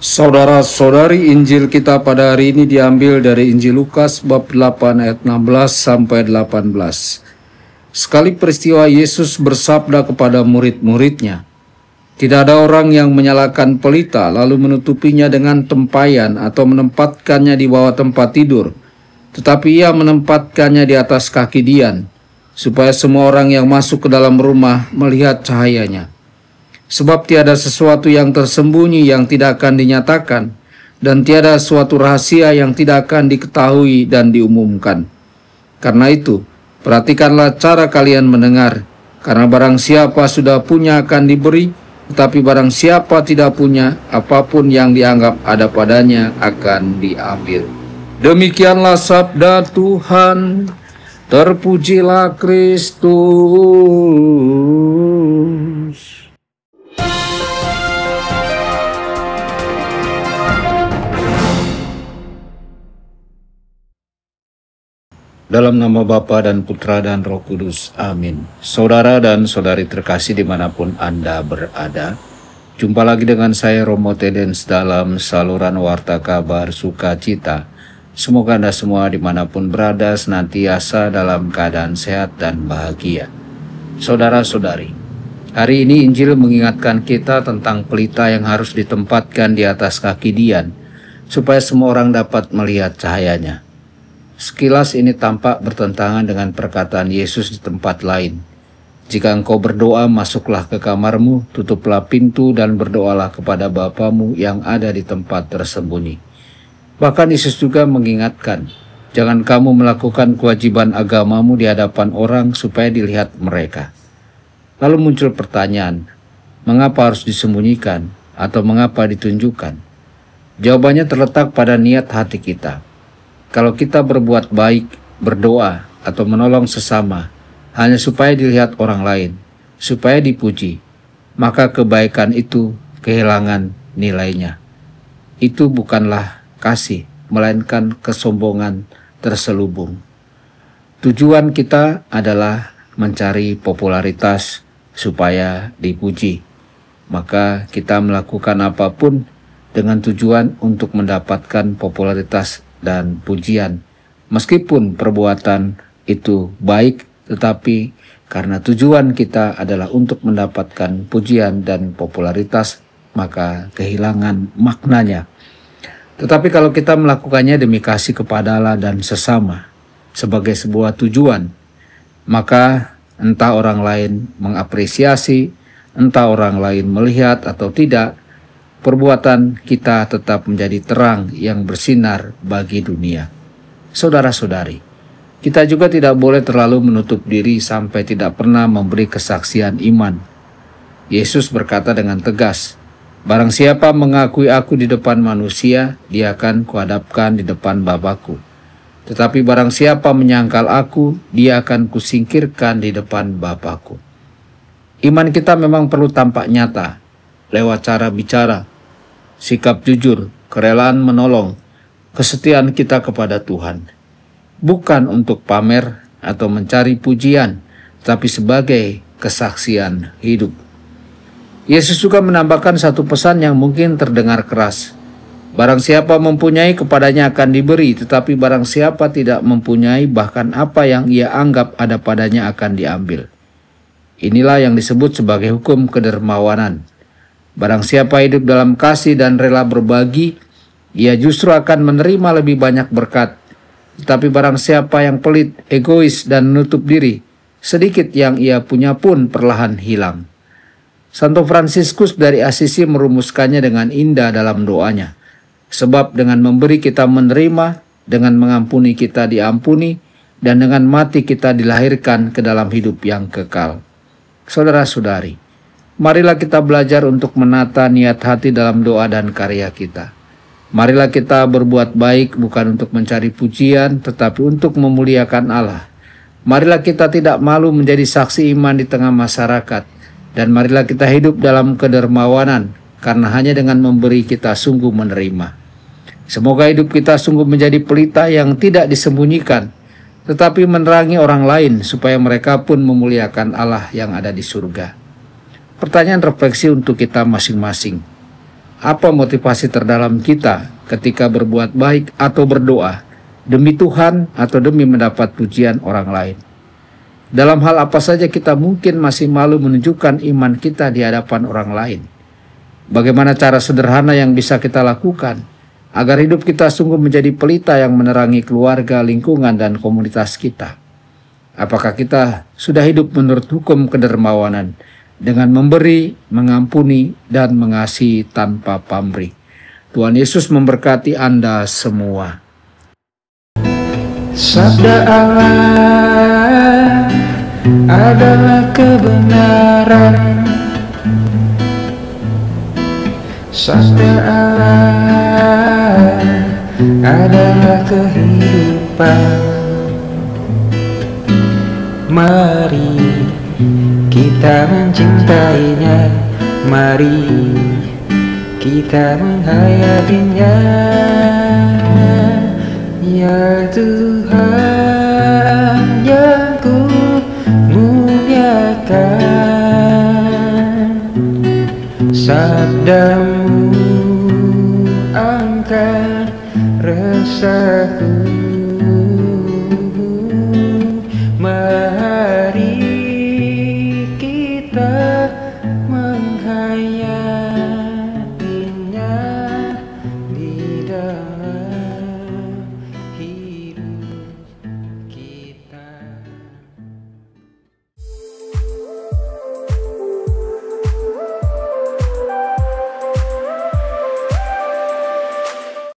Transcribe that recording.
Saudara-saudari, Injil kita pada hari ini diambil dari Injil Lukas bab 8 ayat 16 sampai 18. Sekali peristiwa Yesus bersabda kepada murid-muridnya, "Tidak ada orang yang menyalakan pelita lalu menutupinya dengan tempayan atau menempatkannya di bawah tempat tidur, tetapi ia menempatkannya di atas kaki dian, supaya semua orang yang masuk ke dalam rumah melihat cahayanya. Sebab tiada sesuatu yang tersembunyi yang tidak akan dinyatakan, dan tiada suatu rahasia yang tidak akan diketahui dan diumumkan. Karena itu, perhatikanlah cara kalian mendengar, karena barang siapa sudah punya akan diberi, tetapi barang siapa tidak punya, apapun yang dianggap ada padanya akan diambil." Demikianlah sabda Tuhan. Terpujilah Kristus. Dalam nama Bapa dan Putra dan Roh Kudus. Amin. Saudara dan saudari terkasih dimanapun Anda berada, jumpa lagi dengan saya Romo Tedens dalam saluran Warta Kabar Sukacita. Semoga Anda semua dimanapun berada senantiasa dalam keadaan sehat dan bahagia. Saudara-saudari, hari ini Injil mengingatkan kita tentang pelita yang harus ditempatkan di atas kaki dian, supaya semua orang dapat melihat cahayanya. Sekilas ini tampak bertentangan dengan perkataan Yesus di tempat lain. "Jika engkau berdoa, masuklah ke kamarmu, tutuplah pintu dan berdoalah kepada Bapamu yang ada di tempat tersembunyi." Bahkan Yesus juga mengingatkan, "Jangan kamu melakukan kewajiban agamamu di hadapan orang supaya dilihat mereka." Lalu muncul pertanyaan, mengapa harus disembunyikan atau mengapa ditunjukkan? Jawabannya terletak pada niat hati kita. Kalau kita berbuat baik, berdoa, atau menolong sesama hanya supaya dilihat orang lain, supaya dipuji, maka kebaikan itu kehilangan nilainya. Itu bukanlah kasih, melainkan kesombongan terselubung. Tujuan kita adalah mencari popularitas supaya dipuji. Maka kita melakukan apapun dengan tujuan untuk mendapatkan popularitas dan pujian, meskipun perbuatan itu baik, tetapi karena tujuan kita adalah untuk mendapatkan pujian dan popularitas, maka kehilangan maknanya. Tetapi kalau kita melakukannya demi kasih kepada Allah dan sesama sebagai sebuah tujuan, maka entah orang lain mengapresiasi, entah orang lain melihat atau tidak, perbuatan kita tetap menjadi terang yang bersinar bagi dunia. Saudara-saudari, kita juga tidak boleh terlalu menutup diri sampai tidak pernah memberi kesaksian iman. Yesus berkata dengan tegas, "Barang siapa mengakui aku di depan manusia, dia akan kuhadapkan di depan Bapa-Ku. Tetapi barang siapa menyangkal aku, dia akan kusingkirkan di depan Bapa-Ku." Iman kita memang perlu tampak nyata lewat cara bicara, sikap jujur, kerelaan menolong, kesetiaan kita kepada Tuhan. Bukan untuk pamer atau mencari pujian, tapi sebagai kesaksian hidup. Yesus juga menambahkan satu pesan yang mungkin terdengar keras. Barang siapa mempunyai, kepadanya akan diberi, tetapi barang siapa tidak mempunyai, bahkan apa yang ia anggap ada padanya akan diambil. Inilah yang disebut sebagai hukum kedermawanan. Barang siapa hidup dalam kasih dan rela berbagi, ia justru akan menerima lebih banyak berkat. Tetapi barang siapa yang pelit, egois, dan menutup diri, sedikit yang ia punya pun perlahan hilang. Santo Fransiskus dari Assisi merumuskannya dengan indah dalam doanya. Sebab dengan memberi kita menerima, dengan mengampuni kita diampuni, dan dengan mati kita dilahirkan ke dalam hidup yang kekal. Saudara-saudari, marilah kita belajar untuk menata niat hati dalam doa dan karya kita. Marilah kita berbuat baik bukan untuk mencari pujian, tetapi untuk memuliakan Allah. Marilah kita tidak malu menjadi saksi iman di tengah masyarakat. Dan marilah kita hidup dalam kedermawanan, karena hanya dengan memberi kita sungguh menerima. Semoga hidup kita sungguh menjadi pelita yang tidak disembunyikan, tetapi menerangi orang lain supaya mereka pun memuliakan Allah yang ada di surga. Pertanyaan refleksi untuk kita masing-masing. apa motivasi terdalam kita ketika berbuat baik atau berdoa demi Tuhan atau demi mendapat pujian orang lain? Dalam hal apa saja kita mungkin masih malu menunjukkan iman kita di hadapan orang lain? Bagaimana cara sederhana yang bisa kita lakukan agar hidup kita sungguh menjadi pelita yang menerangi keluarga, lingkungan, dan komunitas kita? Apakah kita sudah hidup menurut hukum kedermawanan dengan memberi, mengampuni, dan mengasihi tanpa pamrih? Tuhan Yesus memberkati Anda semua. Sabda Allah adalah kebenaran. Sabda Allah adalah kehidupan. Mari kita mencintainya, mari kita menghayatinya. Ya Tuhan yang ku muliakan, sabdamu angkat resahku.